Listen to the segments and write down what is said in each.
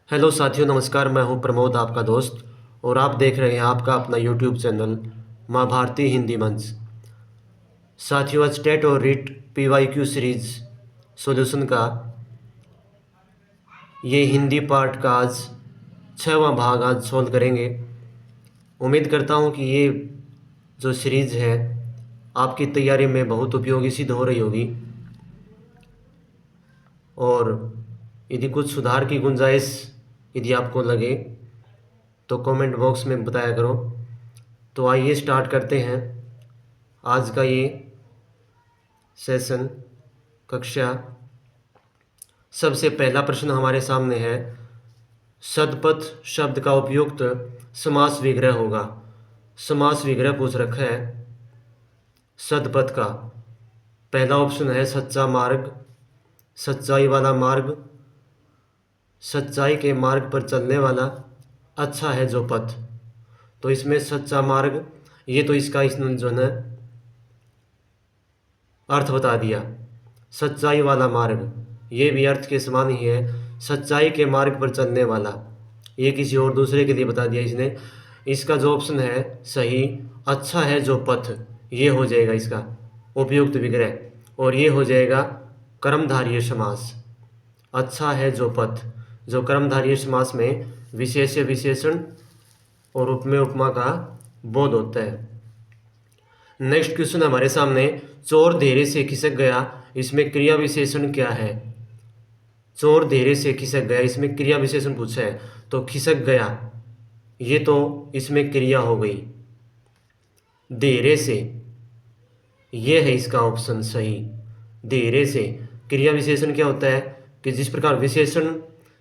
Hello साथियों, नमस्कार। मैं हूं प्रमोद, आपका दोस्त, और आप देख रहे हैं आपका अपना यूट्यूब चैनल माँ भारती हिंदी मंच। साथियों, आज टेट और रीट पीवाईक्यू सीरीज सॉल्यूशन का ये हिंदी पार्ट का आज 6वां भाग आज सॉल्व करेंगे। उम्मीद करता हूं कि ये जो सीरीज है आपकी तैयारी में बहुत उपयोगी सिद्ध हो रही होगी, और यदि कुछ सुधार की गुंजाइश यदि आपको लगे तो कमेंट बॉक्स में बताया करो। तो आइए स्टार्ट करते हैं आज का ये सेशन, कक्षा। सबसे पहला प्रश्न हमारे सामने है, सदपथ शब्द का उपयुक्त समास विग्रह होगा। समास विग्रह पूछ रखा है सदपथ का। पहला ऑप्शन है सच्चा मार्ग, सच्चाई वाला मार्ग, सच्चाई के मार्ग पर चलने वाला, अच्छा है जो पथ। तो इसमें सच्चा मार्ग, ये तो इसका इसने जो है अर्थ बता दिया। सच्चाई वाला मार्ग ये भी अर्थ के समान ही है, सच्चाई के मार्ग पर चलने वाला, ये किसी और दूसरे के लिए बता दिया इसने। इसका जो ऑप्शन है सही, अच्छा है जो पथ, ये हो जाएगा इसका उपयुक्त विग्रह, और ये हो जाएगा कर्मधारय समास। अच्छा है जो पथ, जो कर्मधारय समास में विशेष्य विशेषण और उपमेय उपमा का बोध होता है। नेक्स्ट क्वेश्चन हमारे सामने, चोर धीरे से खिसक गया, इसमें क्रिया विशेषण क्या है। चोर धीरे से खिसक गया, इसमें क्रिया विशेषण पूछा है, तो खिसक गया ये तो इसमें क्रिया हो गई। धीरे से, ये है इसका ऑप्शन सही। धीरे से क्रिया विशेषण क्या होता है कि जिस प्रकार विशेषण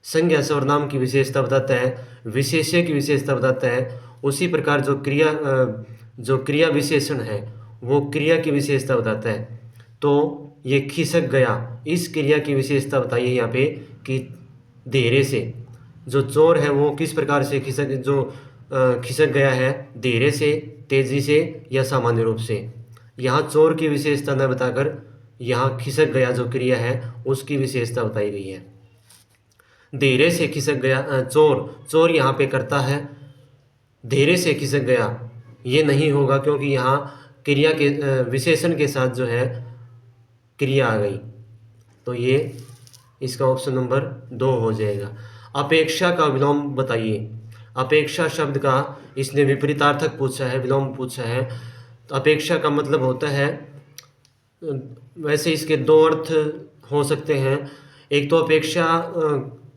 संज्ञा सर्वनाम की विशेषता बताता है, विशेष्य की विशेषता बताता है, उसी प्रकार जो क्रिया विशेषण है वो क्रिया की विशेषता बताता है। तो ये खिसक गया, इस क्रिया की विशेषता बताइए यहाँ पे कि धीरे से जो चोर है वो किस प्रकार से खिसक गया है, धीरे से, तेजी से या सामान्य रूप से। यहाँ चोर की विशेषता न बताकर यहाँ खिसक गया जो क्रिया है उसकी विशेषता बताई गई है। धीरे से खिसक गया, चोर यहाँ पे करता है, धीरे से खिसक गया ये नहीं होगा क्योंकि यहाँ क्रिया के विशेषण के साथ जो है क्रिया आ गई, तो ये इसका ऑप्शन नंबर 2 हो जाएगा। अपेक्षा का विलोम बताइए। अपेक्षा शब्द का इसने विपरीतार्थक पूछा है, विलोम पूछा है। तो अपेक्षा का मतलब होता है, वैसे इसके दो अर्थ हो सकते हैं। एक तो अपेक्षा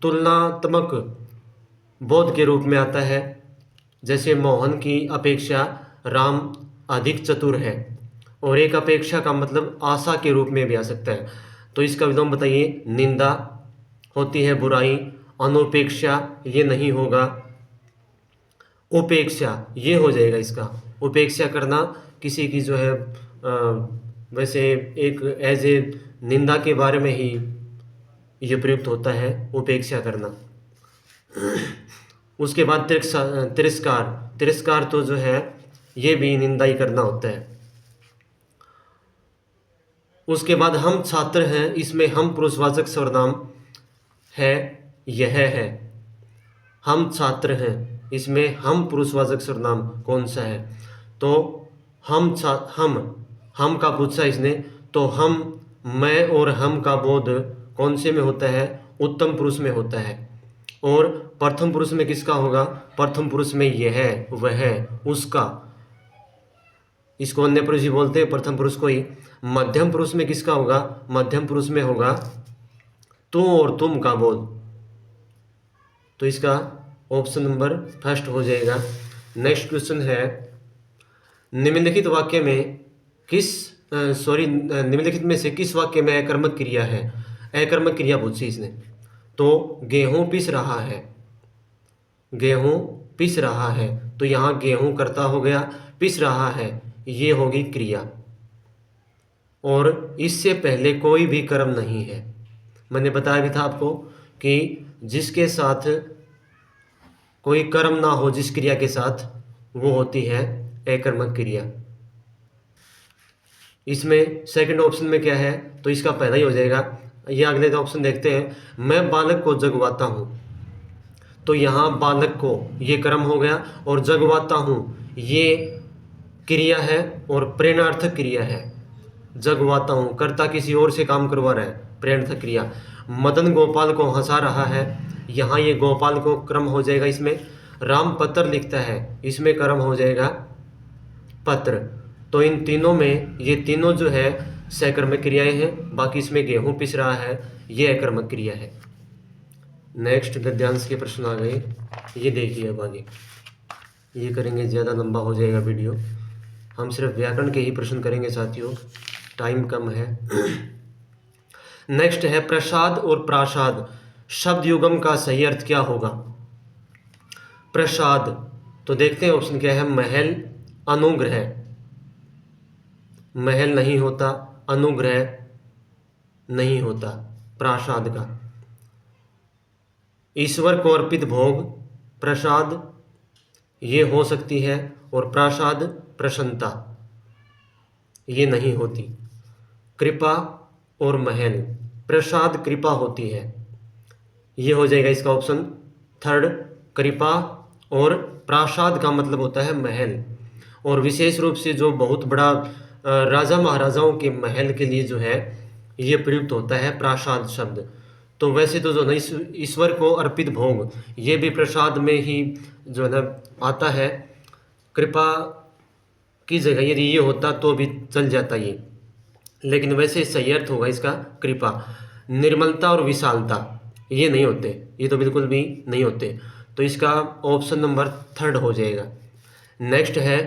तुलनात्मक बोध के रूप में आता है, जैसे मोहन की अपेक्षा राम अधिक चतुर है, और एक अपेक्षा का मतलब आशा के रूप में भी आ सकता है। तो इसका विलोम बताइए। निंदा होती है बुराई, अनुपेक्षा ये नहीं होगा, उपेक्षा ये हो जाएगा इसका। उपेक्षा करना किसी की जो है वैसे एक एज ए निंदा के बारे में ही ये प्रयुक्त होता है, उपेक्षा करना। उसके बाद तिरस्कार, तिरस्कार तो जो है ये भी निंदा ही करना होता है। उसके बाद हम छात्र हैं, इसमें हम पुरुषवाचक सर्वनाम है, यह है। हम छात्र हैं, इसमें हम पुरुषवाचक सर्वनाम कौन सा है, तो हम का पूछा इसने, तो हम, मैं और हम का बोध कौन से में होता है, उत्तम पुरुष में होता है। और प्रथम पुरुष में किसका होगा, प्रथम पुरुष में यह, वह, उसका, इसको अन्य पुरुष ही बोलते हैं प्रथम पुरुष को ही। मध्यम पुरुष में किसका होगा, मध्यम पुरुष में होगा तुम और तुम का बोध, तो इसका ऑप्शन नंबर फर्स्ट हो जाएगा। नेक्स्ट क्वेश्चन है, निम्नलिखित वाक्य में निम्नलिखित में से किस वाक्य में अकर्मक क्रिया है। अकर्मक क्रिया पूछी इसने, तो गेहूं पिस रहा है, गेहूं पिस रहा है, तो यहाँ गेहूं कर्ता हो गया, पिस रहा है ये होगी क्रिया, और इससे पहले कोई भी कर्म नहीं है। मैंने बताया भी था आपको कि जिसके साथ कोई कर्म ना हो, जिस क्रिया के साथ, वो होती है अकर्मक क्रिया। इसमें सेकंड ऑप्शन में क्या है, तो इसका पहला ही हो जाएगा। ये अगले ऑप्शन देखते हैं, मैं बालक को जगवाता हूँ। तो यहाँ बालक को ये कर्म हो गया, और जगवाता हूँ ये क्रिया है और प्रेरणार्थक क्रिया है। जगवाता हूँ, कर्ता किसी और से काम करवा रहा है, प्रेरणार्थक क्रिया। मदन गोपाल को हंसा रहा है, यहाँ ये गोपाल को कर्म हो जाएगा। इसमें राम पत्र लिखता है, इसमें कर्म हो जाएगा पत्र। तो इन तीनों में ये तीनों जो है सकर्मक क्रियाएं हैं। बाकी इसमें गेहूं पिस रहा है, ये अकर्मक क्रिया है। नेक्स्ट गद्यांश के प्रश्न आ गए, ये देखिए। अब आगे ये करेंगे, ज़्यादा लंबा हो जाएगा वीडियो। हम सिर्फ व्याकरण के ही प्रश्न करेंगे साथियों, टाइम कम है। नेक्स्ट है प्रसाद और प्रासाद शब्द युगम का सही अर्थ क्या होगा। प्रसाद, तो देखते हैं ऑप्शन क्या है। महल, अनुग्रह। महल नहीं होता, अनुग्रह नहीं होता प्रासाद का। ईश्वर को अर्पित भोग, प्रसाद ये हो सकती है, और प्रासाद प्रसन्नता ये नहीं होती। कृपा और महल, प्रसाद कृपा होती है, ये हो जाएगा इसका ऑप्शन थर्ड। कृपा और प्रासाद का मतलब होता है महल, और विशेष रूप से जो बहुत बड़ा राजा महाराजाओं के महल के लिए जो है ये प्रयुक्त होता है प्रासाद शब्द। तो वैसे तो जो है ईश्वर को अर्पित भोग ये भी प्रसाद में ही जो है ना आता है। कृपा की जगह यदि ये होता तो भी चल जाता ये, लेकिन वैसे सही अर्थ होगा इसका कृपा। निर्मलता और विशालता ये नहीं होते, ये तो बिल्कुल भी नहीं होते, तो इसका ऑप्शन नंबर थर्ड हो जाएगा। नेक्स्ट है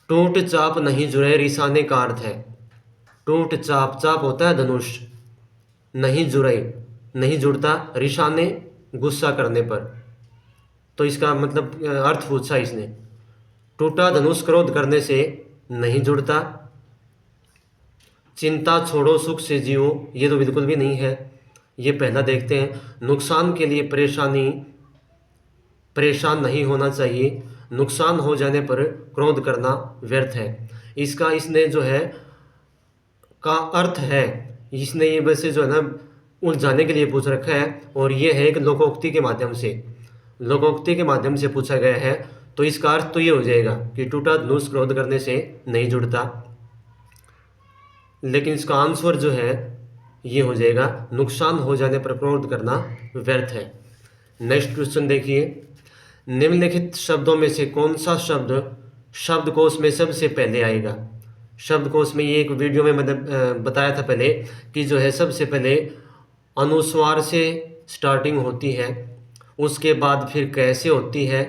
टूट चाप नहीं जुड़े रिसाने का अर्थ है। टूट चाप, चाप होता है धनुष, नहीं जुड़े नहीं जुड़ता, रिसाने गुस्सा करने पर, तो इसका मतलब अर्थ पूछा इसने। टूटा धनुष क्रोध करने से नहीं जुड़ता। चिंता छोड़ो सुख से जियो, ये तो बिल्कुल भी नहीं है, ये पहला देखते हैं। नुकसान के लिए परेशान नहीं होना चाहिए, नुकसान हो जाने पर क्रोध करना व्यर्थ है। इसका इसने जो है का अर्थ है, इसने ये वैसे जो है ना उलझाने के लिए पूछ रखा है, और ये है एक लोकोक्ति के माध्यम से, लोकोक्ति के माध्यम से पूछा गया है। तो इसका अर्थ तो ये हो जाएगा कि टूटा धनुष क्रोध करने से नहीं जुड़ता, लेकिन इसका आंसर जो है ये हो जाएगा नुकसान हो जाने पर क्रोध करना व्यर्थ है। नेक्स्ट क्वेश्चन देखिए, निम्नलिखित शब्दों में से कौन सा शब्द शब्दकोश में सबसे पहले आएगा। शब्दकोश में ये एक वीडियो में मैंने बताया था पहले कि जो है सबसे पहले अनुस्वार से स्टार्टिंग होती है, उसके बाद फिर क से होती है,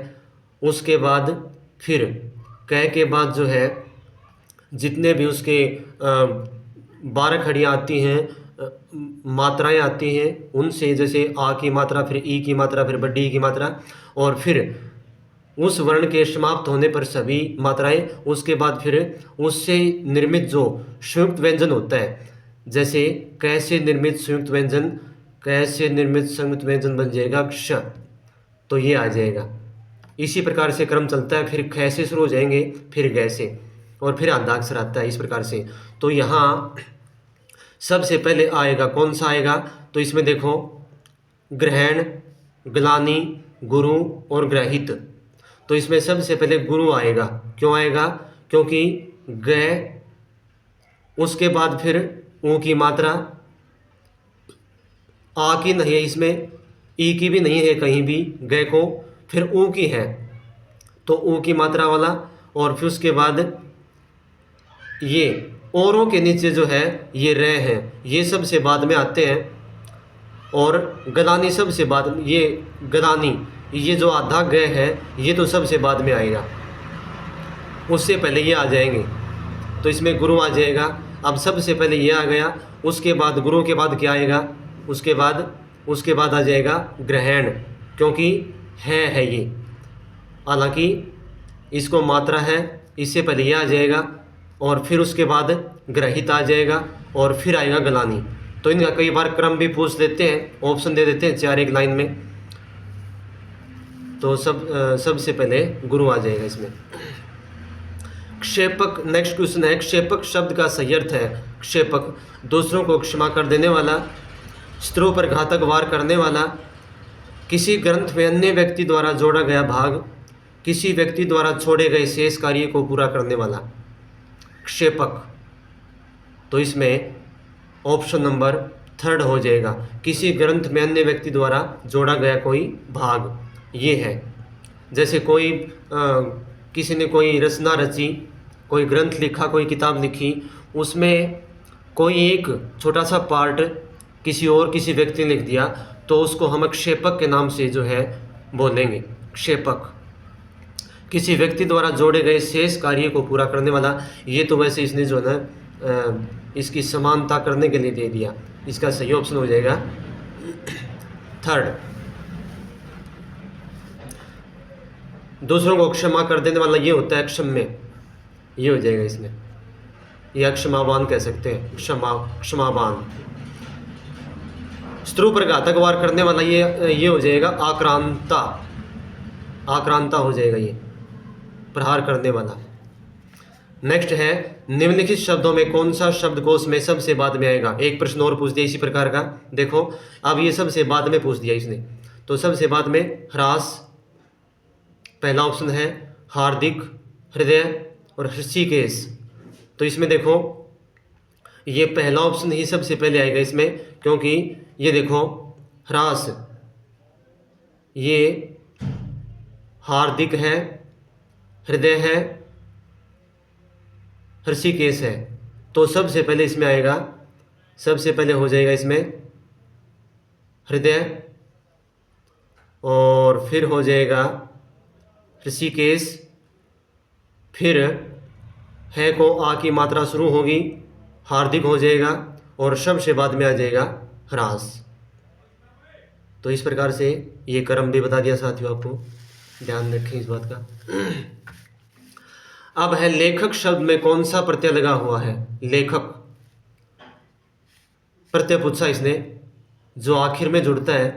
उसके बाद फिर क के बाद जो है जितने भी उसके 12 खड़ियाँ आती हैं, मात्राएं आती हैं, उनसे जैसे आ की मात्रा, फिर ई की मात्रा, फिर बड़ी ई की मात्रा, और फिर उस वर्ण के समाप्त होने पर सभी मात्राएं, उसके बाद फिर उससे निर्मित जो संयुक्त व्यंजन होता है, जैसे कैसे निर्मित संयुक्त व्यंजन, कैसे निर्मित संयुक्त व्यंजन बन जाएगा क्ष, तो ये आ जाएगा। इसी प्रकार से क्रम चलता है, फिर ख से शुरू हो जाएंगे, फिर ग से, और फिर आद्याक्षर आता है इस प्रकार से। तो यहाँ सबसे पहले आएगा कौन सा आएगा, तो इसमें देखो ग्रहण, ग्लानि, गुरु और ग्रहित। तो इसमें सबसे पहले गुरु आएगा। क्यों आएगा? क्योंकि ग, उसके बाद फिर ऊ की मात्रा, आ की नहीं है इसमें, ई की भी नहीं है कहीं भी, ग को फिर ऊ की है, तो ऊ की मात्रा वाला, और फिर उसके बाद ये औरों के नीचे जो है ये र है, ये सबसे बाद में आते हैं, और गलानी सबसे बाद, ये गलानी, ये जो आधा ग है ये तो सबसे बाद में आएगा, उससे पहले ये आ जाएंगे, तो इसमें गुरु आ जाएगा। अब सबसे पहले ये आ गया, उसके बाद गुरु के बाद क्या आएगा, उसके बाद आ जाएगा ग्रहण, क्योंकि है ये, हालांकि इसको मात्रा है, इससे पहले ये आ जाएगा, और फिर उसके बाद ग्रहित आ जाएगा, और फिर आएगा गलानी। तो इनका कई बार क्रम भी पूछ लेते हैं, ऑप्शन दे देते हैं 4 एक लाइन में, तो सबसे पहले गुरु आ जाएगा इसमें। क्षेपक, नेक्स्ट क्वेश्चन है, क्षेपक शब्द का सही अर्थ है। क्षेपक दूसरों को क्षमा कर देने वाला, शत्रु पर घातक वार करने वाला, किसी ग्रंथ में अन्य व्यक्ति द्वारा जोड़ा गया भाग किसी व्यक्ति द्वारा छोड़े गए शेष कार्य को पूरा करने वाला। क्षेपक, तो इसमें ऑप्शन नंबर 3 हो जाएगा। किसी ग्रंथ में अन्य व्यक्ति द्वारा जोड़ा गया कोई भाग, ये है। जैसे कोई किसी ने कोई रचना रची, कोई ग्रंथ लिखा, कोई किताब लिखी, उसमें कोई एक छोटा सा पार्ट किसी व्यक्ति ने लिख दिया, तो उसको हम क्षेपक के नाम से जो है बोलेंगे। क्षेपक, किसी व्यक्ति द्वारा जोड़े गए शेष कार्य को पूरा करने वाला। ये तो वैसे इसने जो है ना इसकी समानता करने के लिए दे दिया। इसका सही ऑप्शन हो जाएगा 3। दूसरों को क्षमा कर देने वाला ये होता है क्षम्य, ये हो जाएगा इसमें, या क्षमावान कह सकते हैं, क्षमावान। शत्रु पर घातक वार करने वाला ये हो जाएगा आक्रांता, आक्रांता हो जाएगा, ये प्रहार करने वाला। नेक्स्ट है निम्नलिखित शब्दों में कौन सा शब्दकोश में सबसे बाद में आएगा। एक प्रश्न और पूछ दिया इसी प्रकार का, देखो अब ये सबसे बाद में पूछ दिया इसने, तो सबसे बाद में ह्रास, पहला ऑप्शन है हार्दिक, हृदय और ऋषिकेश। तो इसमें देखो ये पहला ऑप्शन ही सबसे पहले आएगा इसमें, क्योंकि ये देखो ह्रास, ये हार्दिक है, हृदय है, ऋषिकेश है, तो सबसे पहले इसमें आएगा, सबसे पहले हो जाएगा इसमें हृदय, और फिर हो जाएगा ऋषिकेश, फिर है को आ की मात्रा शुरू होगी, हार्दिक हो जाएगा, और सबसे बाद में आ जाएगा ह्रास। तो इस प्रकार से ये क्रम भी बता दिया साथियों, आपको ध्यान रखें इस बात का। अब है लेखक शब्द में कौन सा प्रत्यय लगा हुआ है। लेखक प्रत्यय पूछा इसने, जो आखिर में जुड़ता है,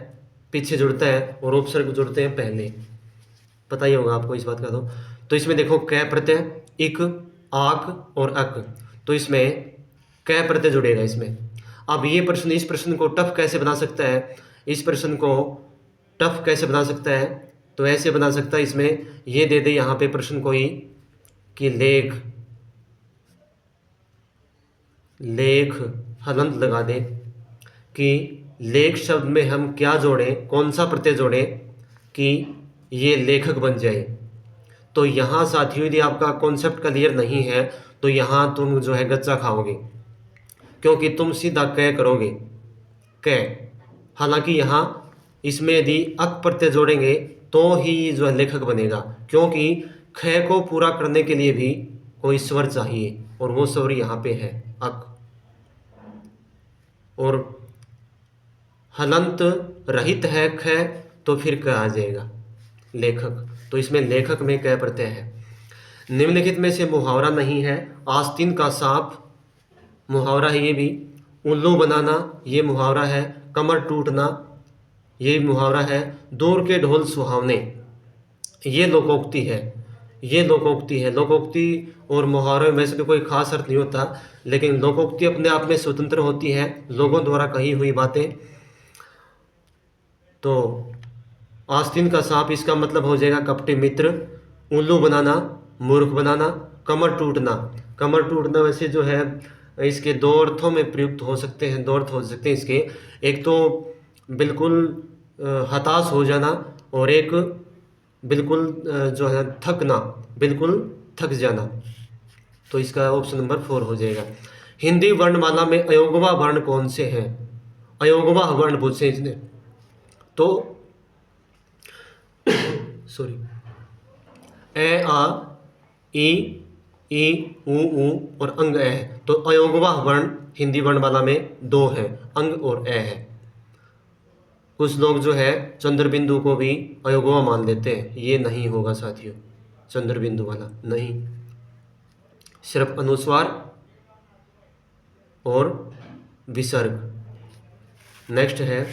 पीछे जुड़ता है, और उपसर्ग जुड़ते हैं पहले, पता ही होगा आपको इस बात का। तो इसमें देखो कै प्रत्यय, इक, आक और अक, तो इसमें कै प्रत्यय जुड़ेगा इसमें। अब ये प्रश्न, इस प्रश्न को टफ कैसे बना सकता है, इस प्रश्न को टफ कैसे बना सकता है, तो ऐसे बना सकता है, इसमें ये दे दे यहाँ पे प्रश्न कोई कि लेख, लेख हलंत लगा दे कि लेख शब्द में हम क्या जोड़ें, कौन सा प्रत्यय जोड़ें कि ये लेखक बन जाए। तो यहाँ साथियों यदि आपका कॉन्सेप्ट क्लियर नहीं है तो यहाँ तुम जो है गच्चा खाओगे, क्योंकि तुम सीधा कै करोगे, कै। हालांकि यहाँ इसमें यदि अक प्रत्यय जोड़ेंगे तो ही जो है लेखक बनेगा, क्योंकि ख को पूरा करने के लिए भी कोई स्वर चाहिए, और वो स्वर यहाँ पे है अक। और हलंत रहित है ख, तो फिर क आ जाएगा लेखक, तो इसमें लेखक में कै प्रत्यय है। निम्नलिखित में से मुहावरा नहीं है। आस्तीन का सांप मुहावरा है, ये भी। उल्लू बनाना ये मुहावरा है। कमर टूटना ये मुहावरा है। दूर के ढोल सुहावने ये लोकोक्ति है, ये लोकोक्ति है। लोकोक्ति और मुहावरे में से कोई खास अर्थ नहीं होता, लेकिन लोकोक्ति अपने आप में स्वतंत्र होती है, लोगों द्वारा कही हुई बातें। तो आस्तीन का सांप इसका मतलब हो जाएगा कपटी मित्र। उल्लू बनाना मूर्ख बनाना। कमर टूटना, कमर टूटना वैसे जो है इसके दो अर्थों में प्रयुक्त हो सकते हैं, दो अर्थ हो सकते हैं इसके। एक तो बिल्कुल हताश हो जाना, और एक बिल्कुल जो है थकना, बिल्कुल थक जाना। तो इसका ऑप्शन नंबर 4 हो जाएगा। हिंदी वर्णमाला में अयोगवा वर्ण कौन से हैं। अयोगवा वर्ण पूछे इसने, तो सॉरी, ए आ ई ऊ और अंग ए है। तो अयोगवा वर्ण हिंदी वर्णमाला में 2 हैं, अंग और ए है। कुछ लोग जो है चंद्र बिंदु को भी अयोगवा मान लेते हैं, ये नहीं होगा साथियों, चंद्र बिंदु वाला नहीं, सिर्फ अनुस्वार और विसर्ग। नेक्स्ट है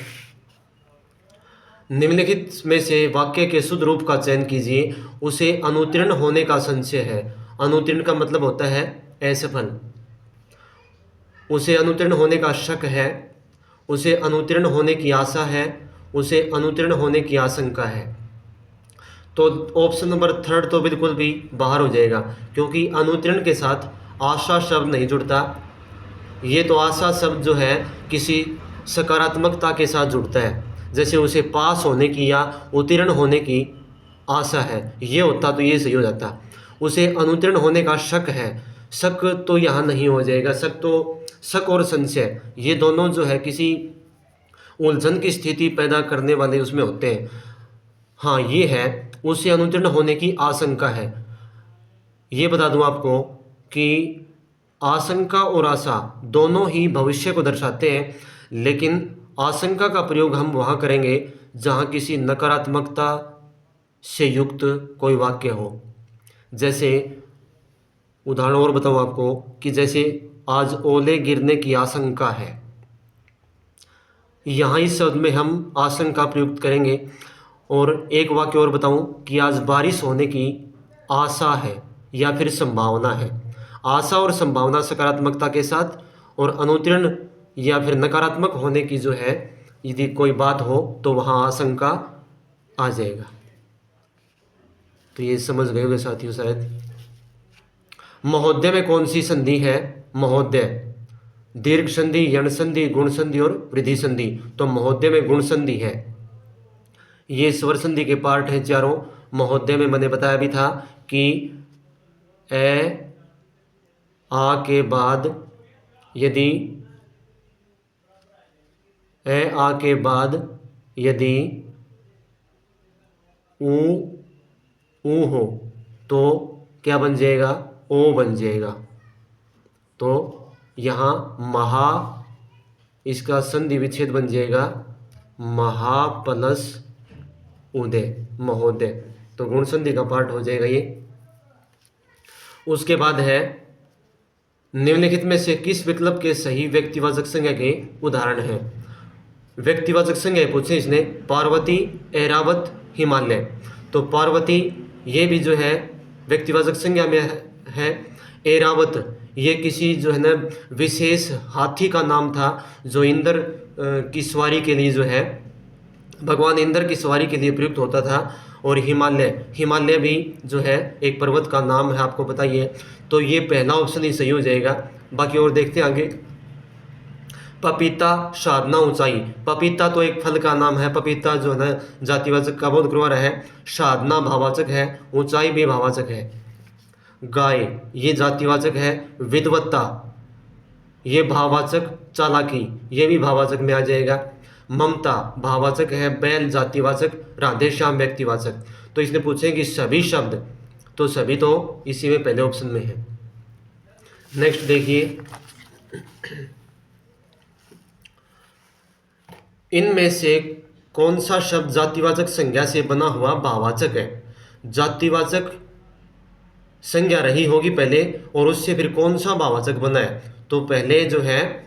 निम्नलिखित में से वाक्य के शुद्ध रूप का चयन कीजिए। उसे अनुत्तीर्ण होने का संशय है। अनुत्तीर्ण का मतलब होता है असफल। उसे अनुत्तीर्ण होने का शक है, उसे अनुत्तीर्ण होने की आशा है, उसे अनुत्तीर्ण होने की आशंका है। तो ऑप्शन नंबर थर्ड तो बिल्कुल भी बाहर हो जाएगा, क्योंकि अनुत्तीर्ण के साथ आशा शब्द नहीं जुड़ता। ये तो आशा शब्द जो है किसी सकारात्मकता के साथ जुड़ता है, जैसे उसे पास होने की या उत्तीर्ण होने की आशा है, ये होता तो ये सही हो जाता। उसे अनुत्तीर्ण होने का शक है, शक तो यहाँ नहीं हो जाएगा। शक और संशय ये दोनों जो है किसी उलझन की स्थिति पैदा करने वाले उसमें होते हैं। हाँ, ये है उसे अनुत्तीर्ण होने की आशंका है। ये बता दूं आपको कि आशंका और आशा दोनों ही भविष्य को दर्शाते हैं, लेकिन आशंका का प्रयोग हम वहाँ करेंगे जहाँ किसी नकारात्मकता से युक्त कोई वाक्य हो। जैसे उदाहरण और बताऊँ आपको कि जैसे आज ओले गिरने की आशंका है, यहाँ इस शब्द में हम आशंका प्रयुक्त करेंगे। और एक वाक्य और बताऊं कि आज बारिश होने की आशा है या फिर संभावना है। आशा और संभावना सकारात्मकता के साथ, और अनुत्तीर्ण या फिर नकारात्मक होने की जो है यदि कोई बात हो तो वहाँ आशंका आ जाएगा। तो ये समझ गए होंगे साथियों शायद। महोदय में कौन सी संधि है? महोदय दीर्घ संधि, यण संधि, गुण संधि और वृद्धि संधि। तो महोदय में गुण संधि है। ये स्वर संधि के पार्ट हैं चारों। महोदय में मैंने बताया भी था कि ए आ के बाद यदि ए आ के बाद यदि ऊ हो तो क्या बन जाएगा? ओ बन जाएगा। तो यहाँ महा, इसका संधि विच्छेद बन जाएगा महा प्लस उदय, महोदय। तो गुण संधि का पार्ट हो जाएगा ये। उसके बाद है निम्नलिखित में से किस विकल्प के सही व्यक्तिवाचक संज्ञा के उदाहरण हैं? व्यक्तिवाचक संज्ञा पूछे इसने, पार्वती, ऐरावत, हिमालय। तो पार्वती ये भी जो है व्यक्तिवाचक संज्ञा में है। ऐरावत ये किसी जो है ना विशेष हाथी का नाम था जो इंद्र की सवारी के लिए जो है भगवान इंद्र की सवारी के लिए प्रयुक्त होता था। और हिमालय भी जो है एक पर्वत का नाम है, आपको बताइए। तो ये पहला ऑप्शन ही सही हो जाएगा। बाकी और देखते हैं आगे। पपीता, साधना, ऊंचाई। पपीता तो एक फल का नाम है। पपीता जो है ना जातिवाचक का बहुत गुरुवार है। साधना भाववाचक है, ऊंचाई भी भाववाचक है। गाय ये जातिवाचक है। विद्वत्ता ये भाववाचक, चालाकी ये भी भाववाचक में आ जाएगा। ममता भाववाचक है। बैल जातिवाचक, राधे श्याम व्यक्तिवाचक। तो इसने पूछे कि सभी शब्द, तो सभी तो इसी में पहले ऑप्शन में है। नेक्स्ट देखिए, इनमें से कौन सा शब्द जातिवाचक संज्ञा से बना हुआ भाववाचक है? जातिवाचक संज्ञा रही होगी पहले और उससे फिर कौन सा भाववाचक बना है? तो पहले जो है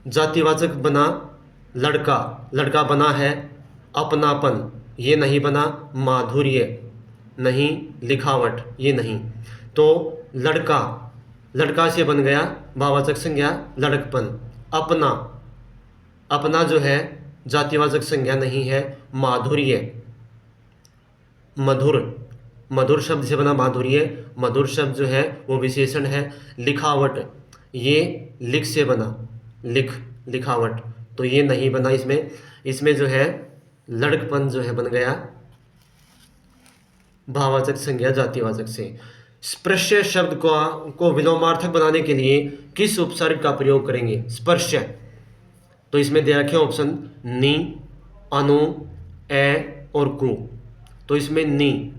जातिवाचक बना लड़का, लड़का बना है। अपनापन ये नहीं बना। माधुर्य नहीं। लिखावट ये नहीं। तो लड़का, लड़का से बन गया भाववाचक संज्ञा लड़कपन। अपना, अपना जो है जातिवाचक संज्ञा नहीं है। माधुर्य, मधुर, मधुर शब्द से बना माधुर्य। मधुर शब्द जो है वो विशेषण है। लिखावट ये लिख से बना, लिखावट। तो ये नहीं बना इसमें जो है लड़कपन जो है बन गया भाववाचक संज्ञा जातिवाचक से। स्पर्श शब्द को विलोमार्थक बनाने के लिए किस उपसर्ग का प्रयोग करेंगे? स्पर्श, तो इसमें दे रखे ऑप्शन नी, अनु, ए और कु। तो इसमें नी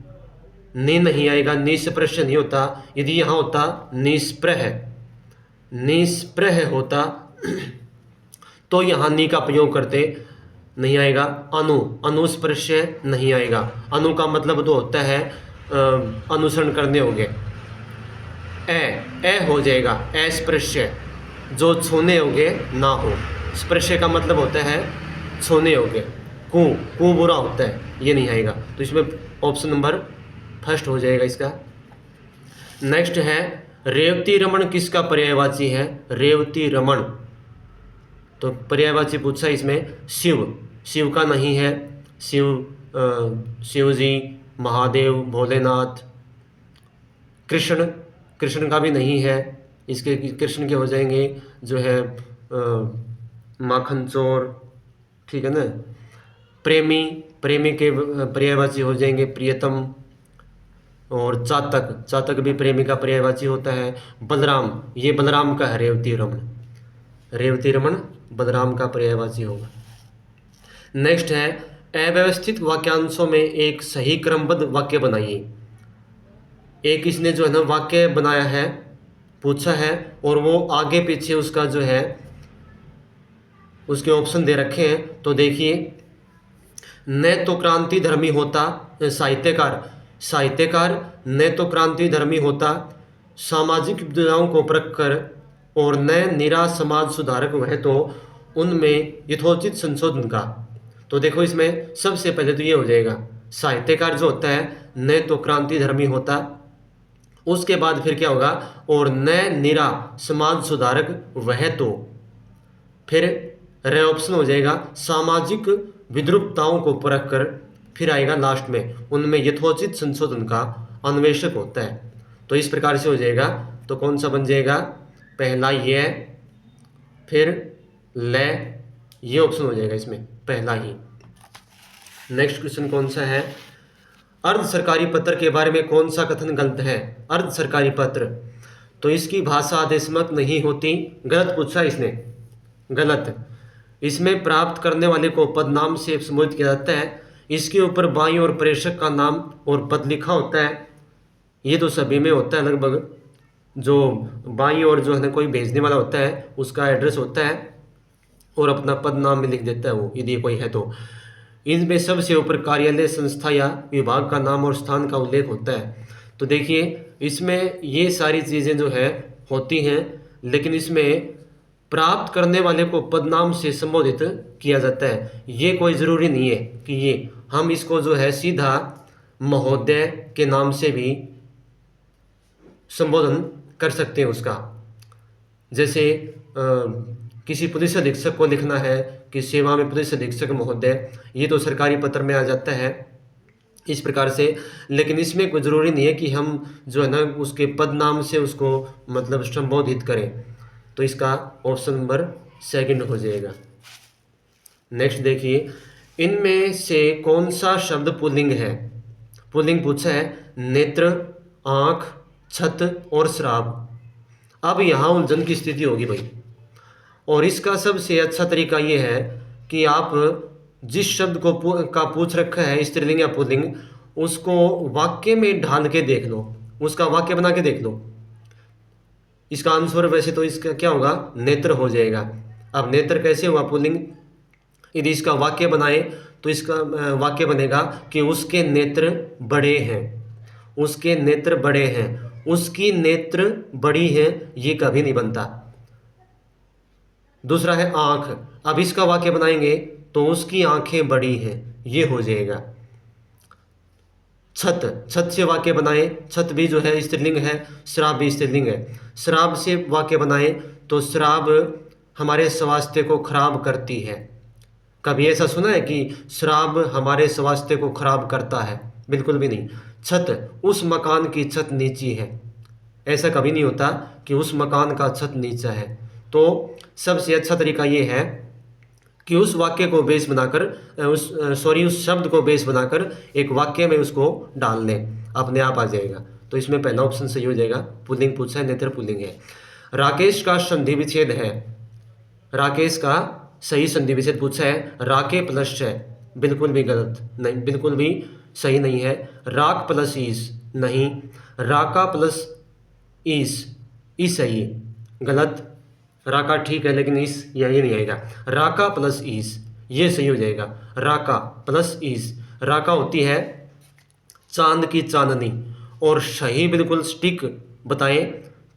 नहीं आएगा। निस्पृश नहीं होता। यदि यहाँ होता निस्पृह होता तो यहाँ नी का प्रयोग करते, नहीं आएगा। अनुस्पृश्य नहीं आएगा। अनु का मतलब तो होता है अनुसरण करने होंगे। ए हो जाएगा अस्पृश्य, जो छूने होंगे ना हो। स्पृश्य का मतलब होता है छूने होंगे। कु बुरा होता है, ये नहीं आएगा। तो इसमें ऑप्शन नंबर फर्स्ट हो जाएगा इसका। नेक्स्ट है रेवती रमण किसका पर्यायवाची है? रेवती रमण तो पर्यायवाची पूछा इसमें शिव, शिव का नहीं है, शिव जी, महादेव, भोलेनाथ। कृष्ण, कृष्ण का भी नहीं है, इसके कृष्ण के हो जाएंगे जो है माखन चोर, ठीक है ना। प्रेमी, प्रेमी के पर्यायवाची हो जाएंगे प्रियतम। और चातक, चातक भी प्रेमी का पर्यायवाची होता है। बलराम, ये बलराम का है रेवती रमन, रेवती रमन बलराम का पर्यायवाची होगा। नेक्स्ट है अव्यवस्थित वाक्यांशों में एक सही क्रमबद्ध वाक्य बनाइए। एक इसने जो है ना वाक्य बनाया है, पूछा है, और वो आगे पीछे उसका जो है उसके ऑप्शन दे रखे हैं। तो देखिए, न तो क्रांति धर्मी होता साहित्यकार, साहित्यकार न तो क्रांति धर्मी होता, सामाजिक विपदाओं को परख कर, और न निरा समाज सुधारक वह तो उनमें यथोचित संशोधन का। तो देखो इसमें सबसे पहले तो ये हो जाएगा, साहित्यकार जो होता है न तो क्रांति धर्मी होता, उसके बाद फिर क्या होगा, और न निरा समाज सुधारक वह तो, फिर रे ऑप्शन हो जाएगा सामाजिक विद्रुपताओं को परख कर, फिर आएगा लास्ट में उनमें यथोचित संशोधन का अन्वेषक होता है। तो इस प्रकार से हो जाएगा। तो कौन सा बन जाएगा, पहला ये, फिर ले, ये ऑप्शन हो जाएगा इसमें पहला ही। नेक्स्ट क्वेश्चन कौन सा है, अर्ध सरकारी पत्र के बारे में कौन सा कथन गलत है। अर्ध सरकारी पत्र, तो इसकी भाषा आदेशमक नहीं होती, गलत पूछा इसने, गलत। इसमें प्राप्त करने वाले को पदनाम से संबोधित किया जाता है, इसके ऊपर बाईं ओर प्रेषक का नाम और पद लिखा होता है। ये तो सभी में होता है लगभग, जो बाईं ओर जो है ना कोई भेजने वाला होता है उसका एड्रेस होता है और अपना पद नाम में लिख देता है वो, यदि कोई है तो। इनमें सबसे ऊपर कार्यालय, संस्था या विभाग का नाम और स्थान का उल्लेख होता है। तो देखिए इसमें ये सारी चीज़ें जो है होती हैं, लेकिन इसमें प्राप्त करने वाले को पदनाम से संबोधित किया जाता है। ये कोई ज़रूरी नहीं है कि ये, हम इसको जो है सीधा महोदय के नाम से भी संबोधन कर सकते हैं उसका। जैसे किसी पुलिस अधीक्षक को लिखना है कि सेवा में पुलिस अधीक्षक महोदय, ये तो सरकारी पत्र में आ जाता है इस प्रकार से। लेकिन इसमें कोई ज़रूरी नहीं है कि हम जो है ना उसके पद नाम से उसको मतलब संबोधित करें। तो इसका ऑप्शन नंबर सेकंड हो जाएगा। नेक्स्ट देखिए, इनमें से कौन सा शब्द पुल्लिंग है। पुल्लिंग पूछा है, नेत्र, आँख, छत और श्राप। अब यहाँ उलझन की स्थिति होगी भाई, और इसका सबसे अच्छा तरीका ये है कि आप जिस शब्द को का पूछ रखा है स्त्रीलिंग या पुल्लिंग, उसको वाक्य में ढाल के देख लो, उसका वाक्य बना के देख लो। इसका आंसर वैसे तो इसका क्या होगा, नेत्र हो जाएगा। अब नेत्र कैसे हुआ पुल्लिंग, यदि इसका वाक्य बनाए तो इसका वाक्य बनेगा कि उसके नेत्र बड़े हैं, उसके नेत्र बड़े हैं, उसकी नेत्र बड़ी है, ये कभी नहीं बनता। दूसरा है आँख, अब इसका वाक्य बनाएंगे तो उसकी आंखें बड़ी हैं, ये हो जाएगा। छत, छत से वाक्य बनाए, छत भी जो है स्त्रीलिंग है, श्राप भी स्त्रीलिंग है। श्राप से वाक्य बनाए तो श्राप हमारे स्वास्थ्य को खराब करती है। कभी ऐसा सुना है कि श्राप हमारे स्वास्थ्य को खराब करता है, बिल्कुल भी नहीं। छत, उस मकान की छत नीची है, ऐसा कभी नहीं होता कि उस मकान का छत नीचा है। तो सबसे अच्छा तरीका ये है कि उस वाक्य को बेस बनाकर उस शब्द को बेस बनाकर एक वाक्य में उसको डाल लें, अपने आप आ जाएगा। तो इसमें पहला ऑप्शन सही हो जाएगा, पुल्लिंग पूछा है, नेत्र पुल्लिंग है। राकेश का संधि विच्छेद है, राकेश का सही संधि विच्छेद पूछा है, राके प्लस है, बिल्कुल भी गलत नहीं, बिल्कुल भी सही नहीं है। राक प्लस ईस नहीं, राका प्लस ईस सही, गलत। राका ठीक है लेकिन इस यही नहीं आएगा। राका प्लस ईस ये सही हो जाएगा, राका प्लस ईस। राका होती है चांद की चांदनी, और सही बिल्कुल स्टिक बताएं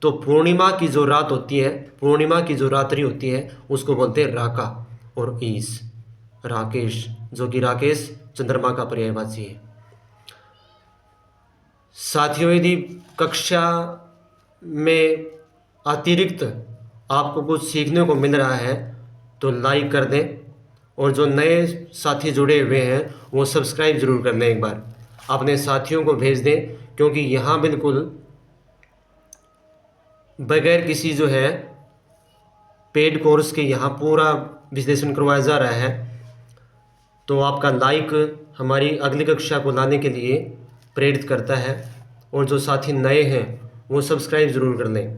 तो पूर्णिमा की जो रात होती है, पूर्णिमा की जो रात्रि होती है उसको बोलते हैं राका। और ईस राकेश, जो कि राकेश चंद्रमा का पर्यायवाची है। साथियों, यदि कक्षा में अतिरिक्त आपको कुछ सीखने को मिल रहा है तो लाइक कर दें, और जो नए साथी जुड़े हुए हैं वो सब्सक्राइब ज़रूर कर लें, एक बार अपने साथियों को भेज दें, क्योंकि यहाँ बिल्कुल बगैर किसी जो है पेड कोर्स के यहाँ पूरा विश्लेषण करवाया जा रहा है। तो आपका लाइक हमारी अगली कक्षा को लाने के लिए प्रेरित करता है, और जो साथी नए हैं वो सब्सक्राइब ज़रूर कर लें,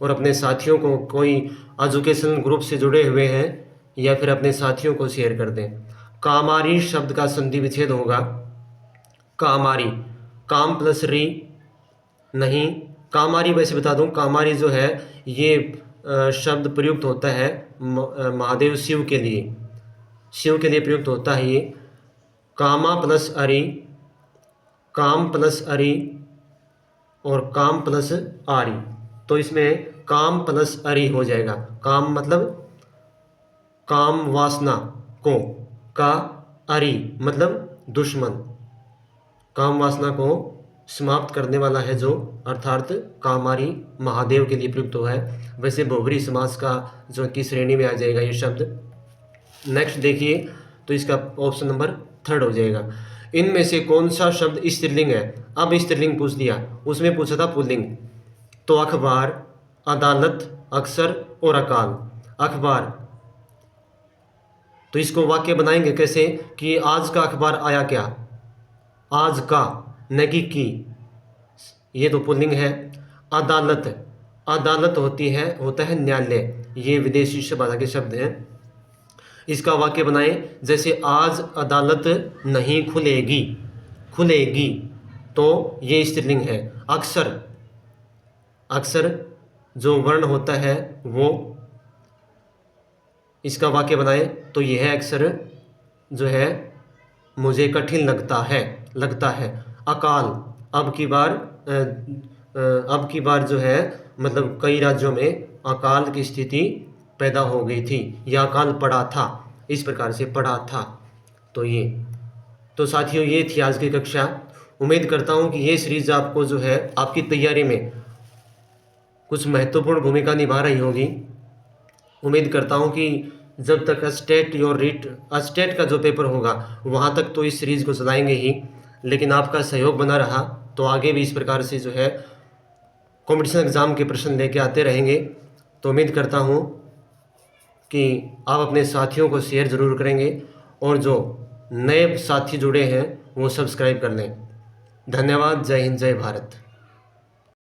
और अपने साथियों को, कोई एजुकेशनल ग्रुप से जुड़े हुए हैं या फिर अपने साथियों को शेयर कर दें। कामारी शब्द का संधि विच्छेद होगा कामारी, काम प्लस री नहीं, कामारी। वैसे बता दूं, कामारी जो है ये शब्द प्रयुक्त होता है महादेव शिव के लिए, शिव के लिए प्रयुक्त होता है ये। कामा प्लस अरि, काम प्लस अरि और काम प्लस आरी, तो इसमें काम प्लस अरि हो जाएगा। काम मतलब काम वासना को, का अरि मतलब दुश्मन, काम वासना को समाप्त करने वाला है जो, अर्थात कामारी महादेव के लिए प्रयुक्त हुआ है। वैसे बहुब्री समास का जो की श्रेणी में आ जाएगा ये शब्द। नेक्स्ट देखिए, तो इसका ऑप्शन नंबर 3 हो जाएगा। इनमें से कौन सा शब्द स्त्रीलिंग है? अब स्त्रीलिंग पूछ दिया, उसमें पूछा था पुल्लिंग। तो अखबार, अदालत, अक्सर और अकाल। अखबार, तो इसको वाक्य बनाएंगे कैसे कि आज का अखबार आया क्या, आज का, न की, ये तो पुल्लिंग है। अदालत, अदालत होता है न्यायालय, ये विदेशी भाषा के शब्द हैं। इसका वाक्य बनाएं जैसे आज अदालत नहीं खुलेगी, खुलेगी, तो ये स्त्रीलिंग है। अक्सर, अक्सर जो वर्ण होता है वो, इसका वाक्य बनाएं तो यह अक्सर जो है मुझे कठिन लगता है, लगता है। अकाल, अब की बार जो है मतलब कई राज्यों में अकाल की स्थिति पैदा हो गई थी, या अकाल पड़ा था, इस प्रकार से पड़ा था। तो ये, तो साथियों ये थी आज की कक्षा। उम्मीद करता हूँ कि ये सीरीज आपको जो है आपकी तैयारी में कुछ महत्वपूर्ण भूमिका निभा रही होगी। उम्मीद करता हूँ कि जब तक स्टेट का जो पेपर होगा वहाँ तक तो इस सीरीज़ को चलाएंगे ही, लेकिन आपका सहयोग बना रहा तो आगे भी इस प्रकार से जो है कॉम्पिटिशन एग्ज़ाम के प्रश्न लेके आते रहेंगे। तो उम्मीद करता हूँ कि आप अपने साथियों को शेयर ज़रूर करेंगे, और जो नए साथी जुड़े हैं वो सब्सक्राइब कर लें। धन्यवाद। जय हिंद, जय भारत।